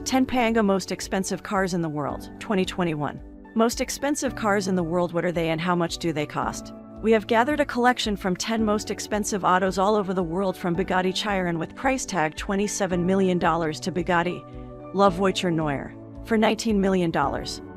10 Panga Most Expensive Cars in the World, 2021. Most expensive cars in the world, what are they and how much do they cost? We have gathered a collection from 10 most expensive autos all over the world, from Bugatti Chiron with price tag $27 million to Bugatti La Voiture Noire for $19 million.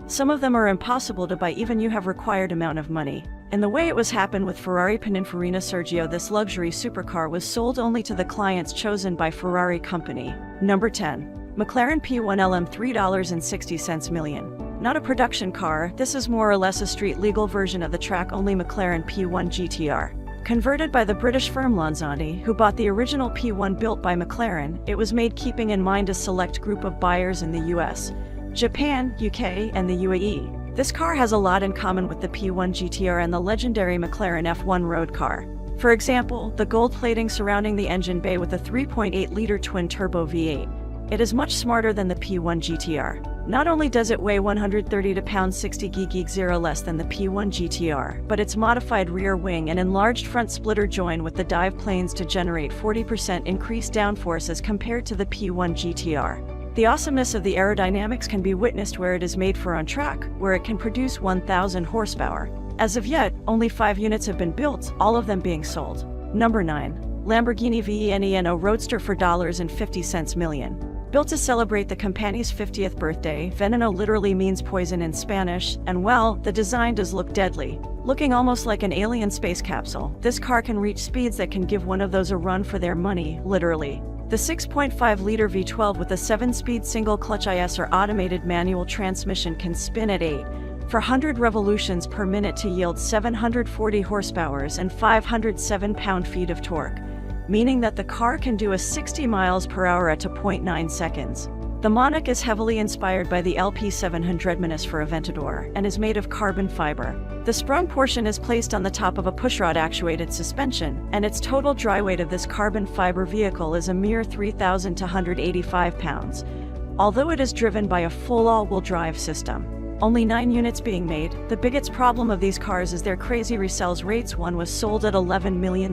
Some of them are impossible to buy even you have required amount of money. And the way it was happened with Ferrari Pininfarina Sergio, this luxury supercar was sold only to the clients chosen by Ferrari company. Number 10. McLaren P1 LM $3.60 million. Not a production car, this is more or less a street-legal version of the track-only McLaren P1 GTR. Converted by the British firm Lanzani, who bought the original P1 built by McLaren, it was made keeping in mind a select group of buyers in the US, Japan, UK, and the UAE. This car has a lot in common with the P1 GTR and the legendary McLaren F1 road car. For example, the gold plating surrounding the engine bay with a 3.8-liter twin-turbo V8. It is much smarter than the P1 GTR. Not only does it weigh 130 pounds 60 gg less than the P1 GTR, but its modified rear wing and enlarged front splitter join with the dive planes to generate 40% increased downforce as compared to the P1 GTR. The awesomeness of the aerodynamics can be witnessed where it is made for on track, where it can produce 1,000 horsepower. As of yet, only 5 units have been built, all of them being sold. Number 9. Lamborghini Veneno Roadster for $50 million. Built to celebrate the company's 50th birthday, Veneno literally means poison in Spanish, and well, the design does look deadly. Looking almost like an alien space capsule, this car can reach speeds that can give one of those a run for their money, literally. The 6.5-liter V12 with a 7-speed single-clutch IS or automated manual transmission can spin at 400 revolutions per minute to yield 740 horsepower and 507 pound-feet of torque, meaning that the car can do a 60 miles per hour at 2.9 seconds. The Monarch is heavily inspired by the LP700 Menace for Aventador and is made of carbon fiber. The sprung portion is placed on the top of a pushrod-actuated suspension, and its total dry weight of this carbon fiber vehicle is a mere 3,285 pounds, although it is driven by a full all-wheel drive system. Only 9 units being made. The biggest problem of these cars is their crazy resales rates. One was sold at $11 million.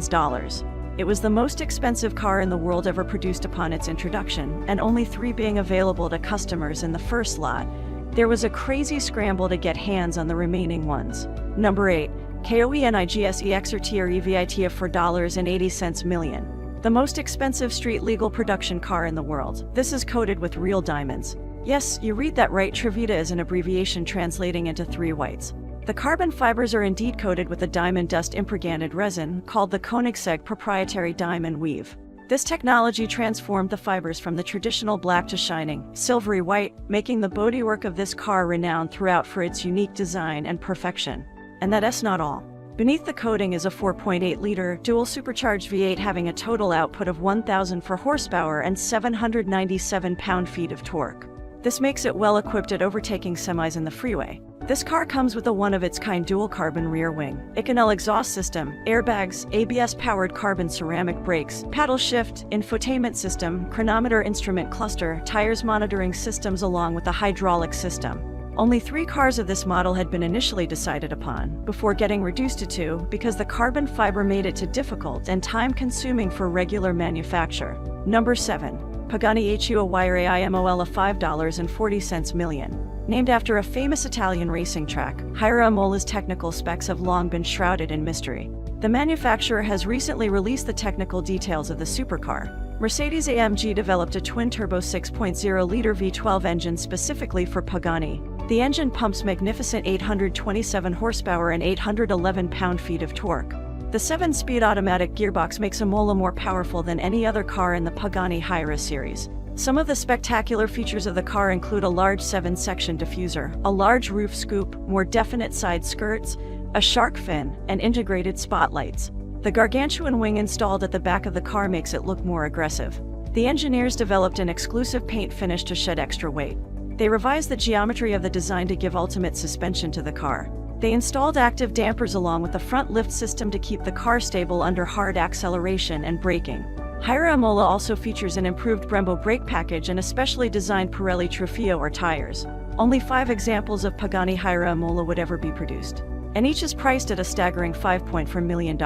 It was the most expensive car in the world ever produced upon its introduction, and only 3 being available to customers in the first lot. There was a crazy scramble to get hands on the remaining ones. Number 8. KOE-NIGSE XRT EVIT for $4.80 million. The most expensive street-legal production car in the world. This is coated with real diamonds. Yes, you read that right, Trevita is an abbreviation translating into 3 whites. The carbon fibers are indeed coated with a diamond dust impregnated resin called the Koenigsegg proprietary diamond weave. This technology transformed the fibers from the traditional black to shining, silvery white, making the bodywork of this car renowned throughout for its unique design and perfection. And that's not all. Beneath the coating is a 4.8-liter dual supercharged V8 having a total output of 1,004 horsepower and 797 pound-feet of torque. This makes it well equipped at overtaking semis in the freeway. This car comes with a one-of-its-kind dual-carbon rear wing, Iconel exhaust system, airbags, ABS-powered carbon ceramic brakes, paddle shift, infotainment system, chronometer instrument cluster, tires monitoring systems along with a hydraulic system. Only 3 cars of this model had been initially decided upon, before getting reduced to 2 because the carbon fiber made it too difficult and time-consuming for regular manufacture. Number 7. Pagani HUAYRE IMOL $5.40 million. Named after a famous Italian racing track, Hyra Imola's technical specs have long been shrouded in mystery. The manufacturer has recently released the technical details of the supercar. Mercedes-AMG developed a twin-turbo 6.0-liter V12 engine specifically for Pagani. The engine pumps magnificent 827 horsepower and 811 pound-feet of torque. The 7-speed automatic gearbox makes Imola more powerful than any other car in the Pagani Hyra series. Some of the spectacular features of the car include a large 7-section diffuser, a large roof scoop, more definite side skirts, a shark fin, and integrated spotlights. The gargantuan wing installed at the back of the car makes it look more aggressive. The engineers developed an exclusive paint finish to shed extra weight. They revised the geometry of the design to give ultimate suspension to the car. They installed active dampers along with the front lift system to keep the car stable under hard acceleration and braking. Hyra Imola also features an improved Brembo brake package and a specially designed Pirelli Trofeo or tires. Only 5 examples of Pagani Hyra Imola would ever be produced, and each is priced at a staggering $5.4 million.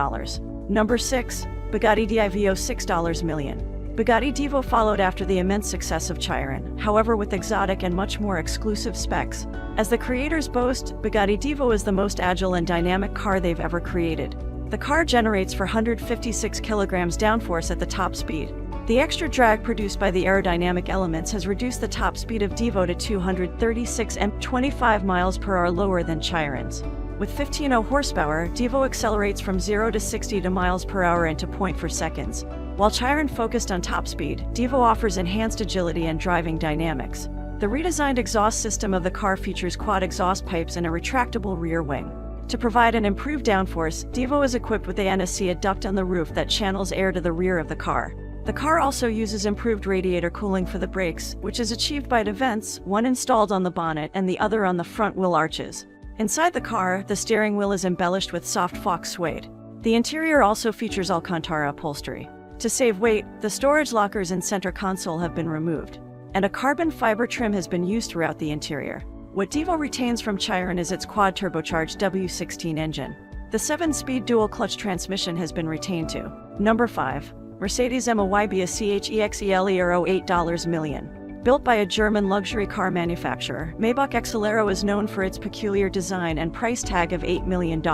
Number 6. Bugatti Divo $6 million. Bugatti Divo followed after the immense success of Chiron, however with exotic and much more exclusive specs. As the creators boast, Bugatti Divo is the most agile and dynamic car they've ever created. The car generates 456 kilograms downforce at the top speed. The extra drag produced by the aerodynamic elements has reduced the top speed of Divo to 236 mph, 25 miles per hour lower than Chiron's. With 15.0 horsepower, Divo accelerates from 0 to 60 miles per hour into 0.4 seconds. While Chiron focused on top speed, Divo offers enhanced agility and driving dynamics. The redesigned exhaust system of the car features quad exhaust pipes and a retractable rear wing. To provide an improved downforce, Divo is equipped with a NSC duct on the roof that channels air to the rear of the car. The car also uses improved radiator cooling for the brakes, which is achieved by two vents, one installed on the bonnet and the other on the front wheel arches. Inside the car, the steering wheel is embellished with soft fox suede. The interior also features Alcantara upholstery. To save weight, the storage lockers and center console have been removed, and a carbon fiber trim has been used throughout the interior. What Divo retains from Chiron is its quad-turbocharged W16 engine. The 7-speed dual-clutch transmission has been retained too. Number 5. Mercedes MOYB CHEXEL Euro $8 million. Built by a German luxury car manufacturer, Maybach Exelero is known for its peculiar design and price tag of $8 million.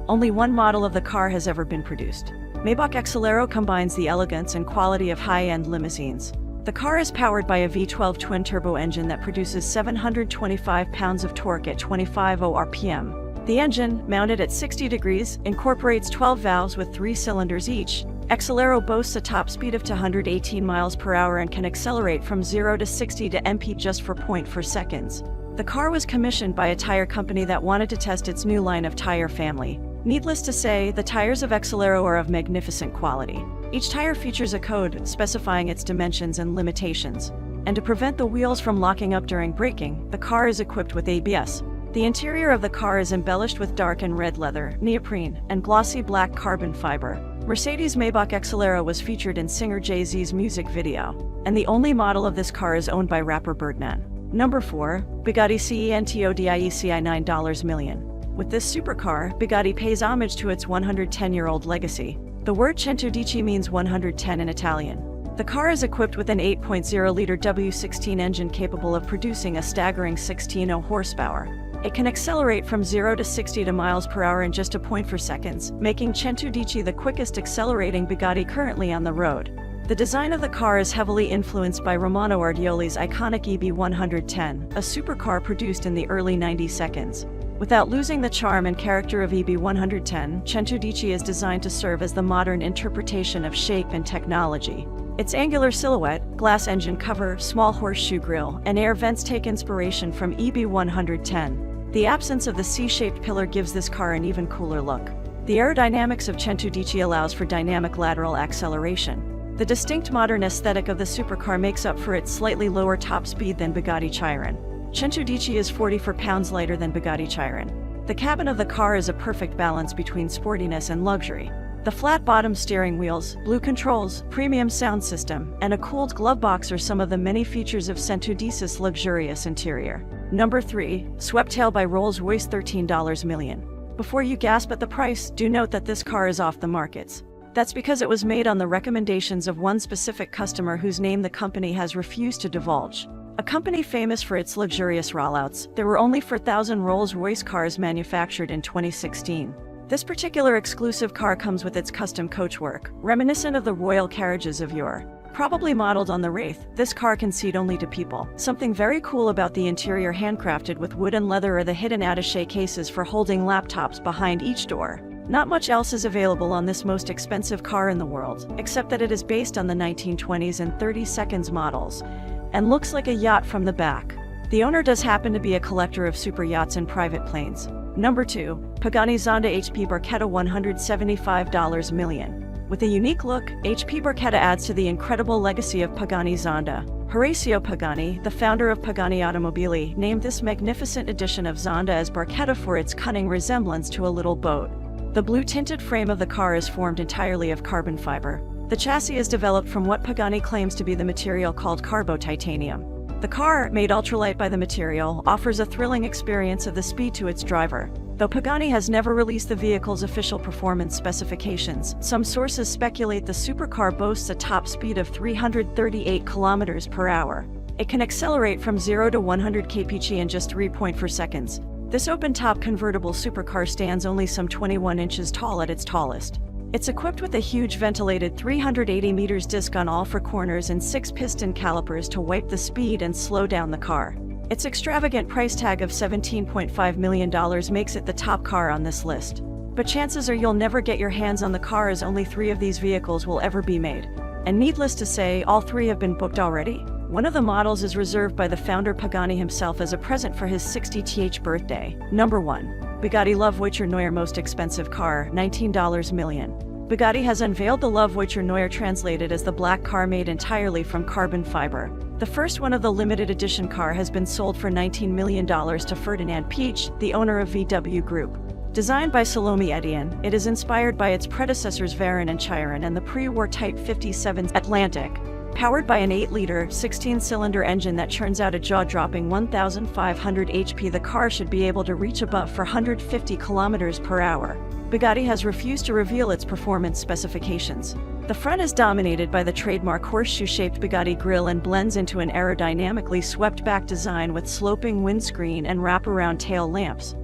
Only one model of the car has ever been produced. Maybach Exelero combines the elegance and quality of high-end limousines. The car is powered by a V12 twin-turbo engine that produces 725 pounds of torque at 25.0 RPM. The engine, mounted at 60 degrees, incorporates 12 valves with 3 cylinders each. Exelero boasts a top speed of 218 miles per hour and can accelerate from 0 to 60 mph just for 0.4 seconds. The car was commissioned by a tire company that wanted to test its new line of tire family. Needless to say, the tires of Exelero are of magnificent quality. Each tire features a code specifying its dimensions and limitations. And to prevent the wheels from locking up during braking, the car is equipped with ABS. The interior of the car is embellished with dark and red leather, neoprene, and glossy black carbon fiber. Mercedes Maybach Exelero was featured in singer Jay-Z's music video, and the only model of this car is owned by rapper Birdman. Number 4. Bugatti CENTODIECI $9 million. With this supercar, Bugatti pays homage to its 110-year-old legacy. The word Centodieci means 110 in Italian. The car is equipped with an 8.0-liter W16 engine capable of producing a staggering 16.0 horsepower. It can accelerate from 0 to 60 miles per hour in just 0.4 seconds, making Centodieci the quickest accelerating Bugatti currently on the road. The design of the car is heavily influenced by Romano Ardioli's iconic EB110, a supercar produced in the early 90s. Without losing the charm and character of EB110, Centodieci is designed to serve as the modern interpretation of shape and technology. Its angular silhouette, glass engine cover, small horseshoe grille, and air vents take inspiration from EB110. The absence of the C-shaped pillar gives this car an even cooler look. The aerodynamics of Centodieci allows for dynamic lateral acceleration. The distinct modern aesthetic of the supercar makes up for its slightly lower top speed than Bugatti Chiron. Centodieci is 44 pounds lighter than Bugatti Chiron. The cabin of the car is a perfect balance between sportiness and luxury. The flat-bottom steering wheels, blue controls, premium sound system, and a cooled glove box are some of the many features of Centodieci's luxurious interior. Number 3. Sweptail by Rolls-Royce $13 million. Before you gasp at the price, do note that this car is off the markets. That's because it was made on the recommendations of one specific customer whose name the company has refused to divulge. A company famous for its luxurious rollouts, there were only 4,000 Rolls-Royce cars manufactured in 2016. This particular exclusive car comes with its custom coachwork, reminiscent of the royal carriages of yore. Probably modeled on the Wraith, this car can seat only 2 people. Something very cool about the interior, handcrafted with wood and leather, are the hidden attaché cases for holding laptops behind each door. Not much else is available on this most expensive car in the world, except that it is based on the 1920s and 30s models, and looks like a yacht from the back. The owner does happen to be a collector of super yachts and private planes. Number 2. Pagani Zonda HP Barchetta $175 million. With a unique look, HP Barchetta adds to the incredible legacy of Pagani Zonda. Horacio Pagani, the founder of Pagani Automobili, named this magnificent edition of Zonda as Barchetta for its cunning resemblance to a little boat. The blue-tinted frame of the car is formed entirely of carbon fiber. The chassis is developed from what Pagani claims to be the material called carbo titanium. The car, made ultralight by the material, offers a thrilling experience of the speed to its driver. Though Pagani has never released the vehicle's official performance specifications, some sources speculate the supercar boasts a top speed of 338 kilometers per hour. It can accelerate from 0 to 100 kph in just 3.4 seconds. This open-top convertible supercar stands only some 21 inches tall at its tallest. It's equipped with a huge ventilated 380 meters disc on all four corners and 6 piston calipers to wipe the speed and slow down the car. Its extravagant price tag of $17.5 million makes it the top car on this list. But chances are you'll never get your hands on the car, as only 3 of these vehicles will ever be made. And needless to say, all 3 have been booked already. One of the models is reserved by the founder Pagani himself as a present for his 60th birthday. Number 1. Bugatti Voiture Neue most expensive car, $19 million. Bugatti has unveiled the Voiture Neue, translated as the black car made entirely from carbon fiber. The first one of the limited edition car has been sold for $19 million to Ferdinand Piëch, the owner of VW Group. Designed by Salome Etienne, it is inspired by its predecessors Veyron and Chiron and the pre-war Type 57 Atlantic. Powered by an 8-liter, 16-cylinder engine that churns out a jaw-dropping 1,500 HP, the car should be able to reach above 450 kilometers per hour. Bugatti has refused to reveal its performance specifications. The front is dominated by the trademark horseshoe-shaped Bugatti grille and blends into an aerodynamically swept-back design with sloping windscreen and wraparound tail lamps.